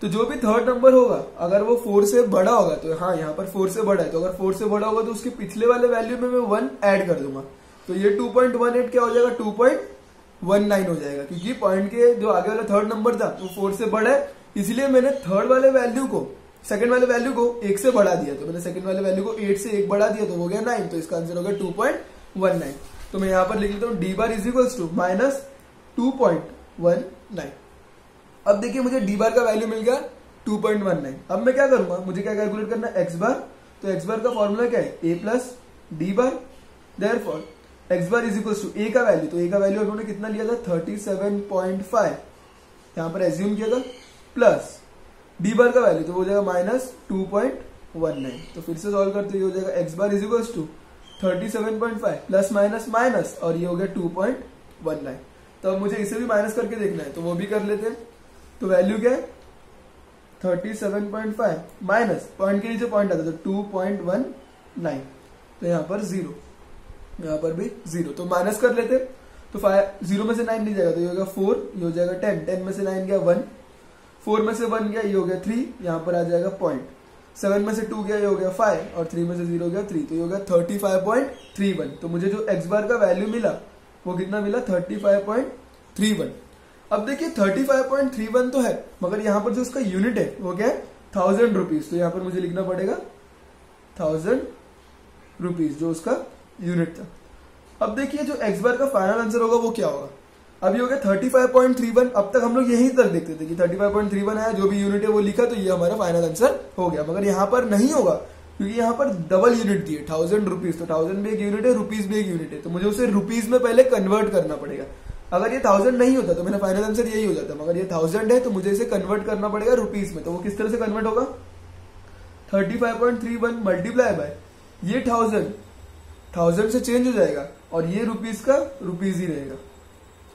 तो जो भी थर्ड नंबर होगा अगर वो 4 से बड़ा होगा, तो हाँ यहाँ पर 4 से बड़ा है, तो अगर 4 से बड़ा होगा तो उसके पिछले वाले वैल्यू में मैं 1 ऐड कर दूंगा। तो ये 2.18 क्या हो जाएगा 2.19 हो जाएगा, क्योंकि पॉइंट के जो आगे वाला थर्ड नंबर था वो 4 से बड़ा है, इसलिए मैंने थर्ड वाले वैल्यू को सेकंड वाले वैल्यू को 1 से बढ़ा दिया। तो मैंने सेकंड वाले वैल्यू को 8 से 1 बढ़ा दिया, तो हो गया 9। तो इसका आंसर हो गया 2.19। तो मैं यहाँ पर लिख लेता हूँ D bar is equals to minus 2.19। अब देखिए मुझे डी बार का वैल्यू मिल गया 2.19। अब मैं क्या करूंगा, मुझे क्या कैलकुलेट करना है एक्स बार। तो एक्स बार का फॉर्मूला क्या है a plus D bar. Therefore x bar is equals to a का वैल्यू, तो ए का वैल्यू हमने कितना लिया था 37.5, यहाँ पर एज्यूम किया था, प्लस डी बार का वैल्यू तो हो जाएगा माइनस 2.19। तो फिर से सॉल्व करते हो जाएगा X bar is equals to 37.5 plus minus minus, और ये हो गया 2.19। तो अब मुझे इसे भी माइनस करके देखना है, तो वो भी कर लेते हैं। तो वैल्यू क्या है 37.5 माइनस पॉइंट के नीचे पॉइंट आता है तो 2.19, तो यहाँ पर 0, यहाँ पर भी 0, तो माइनस कर लेते। तो 0 में से 9 नहीं जाएगा, तो ये हो गया 4, ये हो जाएगा 10, 10 में से 9 गया 1, 4 में से 1 गया, ये हो गया 3, यहाँ पर आ जाएगा पॉइंट, 7 में से 2 गया, ये हो गया 5, और 3 में से 0 गया 3, तो ये हो गया 35.31। तो मुझे जो एक्स बार का वैल्यू मिला वो कितना मिला 35.31। अब देखिए 35.31 तो है, मगर यहाँ पर जो उसका यूनिट है वो क्या है 1000 रुपीज। तो यहाँ पर मुझे लिखना पड़ेगा 1000 रुपीज जो उसका यूनिट था। अब देखिए जो एक्स बार का फाइनल आंसर होगा वो क्या होगा। अब ये हो गया 35.31। अब तक हम लोग यहीं तक देखते थे कि 35.31 आया, जो भी यूनिट है वो लिखा, तो ये हमारा फाइनल आंसर हो गया। मगर यहाँ पर नहीं होगा, क्योंकि यहाँ पर डबल यूनिट दिए 1000 रुपीज, तो 1000 भी एक यूनिट है, रुपीज भी एक यूनिट है, तो मुझे उसे रुपीज में पहले कन्वर्ट करना पड़ेगा। अगर ये 1000 नहीं होता तो मेरा फाइनल आंसर यही हो जाता, मगर ये 1000 है तो मुझे इसे कन्वर्ट करना पड़ेगा रुपीज में। तो वो किस तरह से कन्वर्ट होगा 35.31 मल्टीप्लाई बाय ये 1000 से चेंज हो जाएगा, और ये रुपीज का रुपीज ही रहेगा।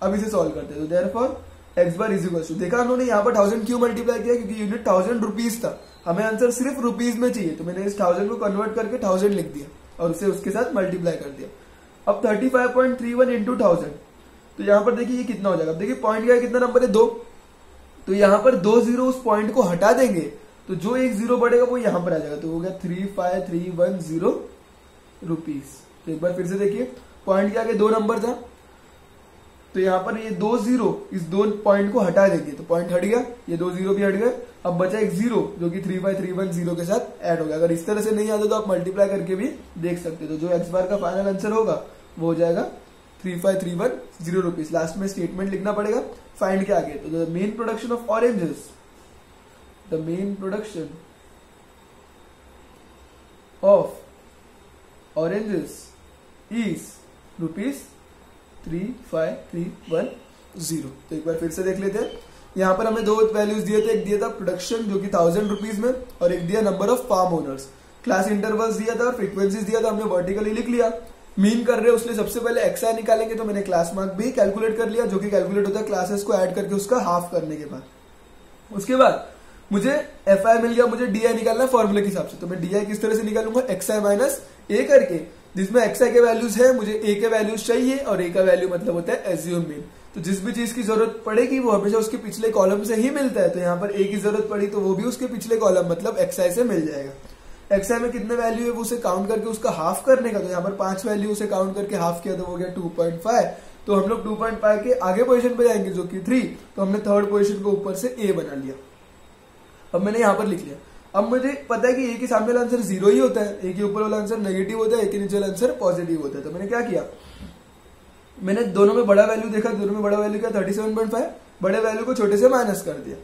अब इसे सॉल्व करते हैं। तो therefore x bar is equal to, देखा हम लोगों ने यहाँ पर 1000 क्यों मल्टीप्लाई किया, क्योंकि यूनिट 1000 रुपीज था, हमें आंसर सिर्फ रुपीज में चाहिए, तो मैंने इस 1000 को कन्वर्ट करके 1000 लिख दिया और उसे उसके साथ मल्टीप्लाई कर दिया। अब 35.31 इंटू 1000, तो यहाँ पर देखिए ये कितना हो जाएगा। अब देखिए पॉइंट का कितना नंबर है 2, तो यहाँ पर 2 जीरो उस पॉइंट को हटा देंगे, तो जो एक जीरो बढ़ेगा वो यहाँ पर आ जाएगा, तो हो गया 35,310 रुपीज। तो एक बार फिर से देखिए पॉइंट के आगे 2 नंबर था, तो यहाँ पर ये 2 जीरो इस 2 पॉइंट को हटा देंगे, तो पॉइंट हट गया, ये 2 जीरो भी हट गए। अब बचा एक जीरो जो कि 35,310 के साथ ऐड हो गया। अगर इस तरह से नहीं आता तो आप मल्टीप्लाई करके भी देख सकते हो। तो जो एक्स बार का फाइनल आंसर होगा वो हो जाएगा 35,310 रुपीज। लास्ट में स्टेटमेंट लिखना पड़ेगा फाइंड के आगे। तो the main production of oranges, the main production of oranges is ₹35,310। तो एक बार फिर से देख लेते हैं। यहाँ पर हमें 2 वैल्यूज दिए थे, एक दिया था प्रोडक्शन जो कि 1000 रुपीज में, और एक दिया number of farm owners. Class intervals दिया था और फ्रीक्वेंसीज दिया था, हमने वर्टिकली लिख लिया। मीन कर रहे हैं उसलिए सबसे पहले एक्सआई निकालेंगे, तो मैंने क्लास मार्क भी कैलकुलेट कर लिया, जो कि कैलकुलेट होता है क्लासेस को ऐड करके उसका हाफ करने के बाद। उसके बाद मुझे एफआई मिल गया, मुझे डीआई निकालना है फॉर्मूले के हिसाब से। तो मैं डीआई किस तरह से निकालूंगा एक्सआई माइनस ए करके, जिसमें एक्सआई के वैल्यूज है, मुझे ए के वैल्यूज चाहिए, और ए का वैल्यू मतलब होता है एज्यूम मीन। तो जिस भी चीज की जरूरत पड़ेगी वो हमेशा उसके पिछले कॉलम से ही मिलता है। तो यहाँ पर ए की जरूरत पड़ी तो वो भी उसके पिछले कॉलम मतलब एक्सआई से मिल जाएगा। एक्सआई में कितने वैल्यू है वो उसे काउंट करके उसका हाफ करने का, तो यहाँ पर 5 वैल्यू उसे काउंट करके हाफ किया तो हो गया 2.5। तो हम लोग 2.5 के आगे पोजीशन पे जाएंगे जो कि 3, तो हमने थर्ड पोजीशन को ऊपर से ए बना लिया। अब मैंने यहाँ पर लिख लिया। अब मुझे पता है कि ए के सामने वाला आंसर 0 ही होता है, ए के ऊपर वाला आंसर नेगेटिव होता है, ए के नीचे वाला आंसर पॉजिटिव होता है। तो मैंने क्या किया, मैंने दोनों में बड़ा वैल्यू देखा, दोनों में बड़ा वैल्यू क्या 37.5, बड़े वैल्यू को छोटे से माइनस कर दिया।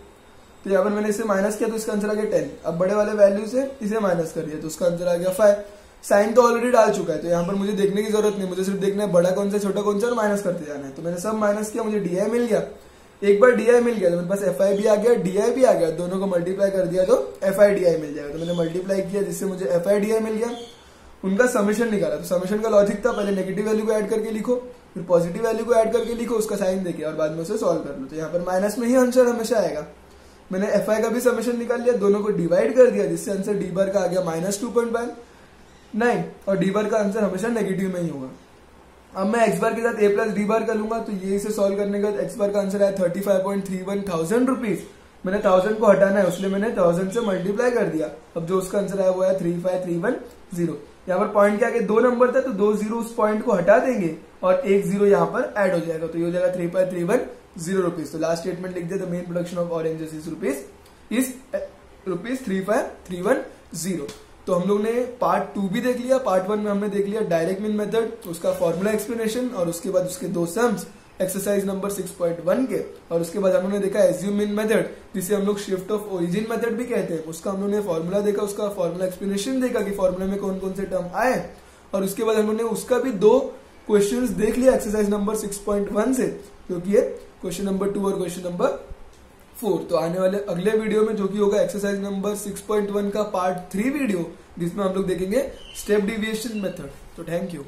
तो यहाँ पर मैंने इसे माइनस किया तो इसका आंसर आ गया 10। अब बड़े वाले वैल्यू से इसे माइनस कर दिया तो उसका आंसर आ गया 5। साइन तो ऑलरेडी डाल चुका है, तो यहाँ पर मुझे देखने की जरूरत नहीं, मुझे सिर्फ देखना है बड़ा कौन सा छोटा कौन सा और माइनस करते जाना है। तो मैंने सब माइनस किया, मुझे डीआई मिल गया। एक बार डी आई मिल गया तो मेरे पास एफ आई भी आ गया, डी आई भी आ गया, दोनों को मल्टीप्लाई कर दिया तो एफ आई डी आई मिल जाएगा। तो मैंने मल्टीप्लाई किया जिससे मुझे एफ आई डी आई मिल गया। उनका समेशन निकाला, तो समेशन का लॉजिक था पहले नेगेटिव वैल्यू को ऐड करके लिखो, फिर पॉजिटिव वैल्यू को ऐड करके लिखो, उसका साइन देके और बाद में उसे सॉल्व कर लो। तो यहाँ पर माइनस में ही आंसर हमेशा आएगा। मैंने एफ आई का भी समेशन निकाल लिया, दोनों को डिवाइड कर दिया जिससे आंसर डी बार का आ गया -2.19 और डी बार का आंसर हमेशा नेगेटिव में ही होगा। अब मैं एक्स बार के साथ ए प्लस डी बार कर लूंगा, तो ये इसे सॉल्व करने के बाद एक्स बार का आंसर आया 35.31 थाउजेंड रुपीज। मैंने 1000 को हटाना है इसलिए मैंने 1000 से मल्टीप्लाई कर दिया। अब जो उसका आंसर आया वो आया 35310। यहाँ पर पॉइंट के आगे 2 नंबर था तो 2 जीरो उस पॉइंट को हटा देंगे और 1 जीरो यहाँ पर ऐड हो जाएगा, तो ये हो जाएगा 3531 रुपीज। तो लास्ट स्टेटमेंट लिख दिया, the main production of oranges is rupees 35310। तो हम लोग ने पार्ट 2 भी देख लिया। पार्ट 1 में हमने देख लिया डायरेक्ट मीन मेथड, उसका फॉर्मूला एक्सप्लेनेशन और उसके बाद उसके 2 सम्स एक्सरसाइज नंबर 6.1 के, और उसके बाद हम लोग ने देखा एज्यूम मीन मेथड जिसे हम लोग शिफ्ट ऑफ ओरिजिन मेथड भी कहते हैं। उसका हम लोग ने फॉर्मूला देखा, उसका फॉर्मूला एक्सप्लेनेशन देखा कि फॉर्मूला में कौन कौन से टर्म आए, और उसके बाद हम लोग ने उसका भी 2 क्वेश्चंस देख लिया एक्सरसाइज नंबर 6.1 से, जो कि है क्वेश्चन नंबर 2 और क्वेश्चन नंबर 4। तो आने वाले अगले वीडियो में जो कि होगा एक्सरसाइज नंबर 6.1 का पार्ट 3 वीडियो, जिसमें हम लोग देखेंगे स्टेप डिविएशन मेथड। तो थैंक यू।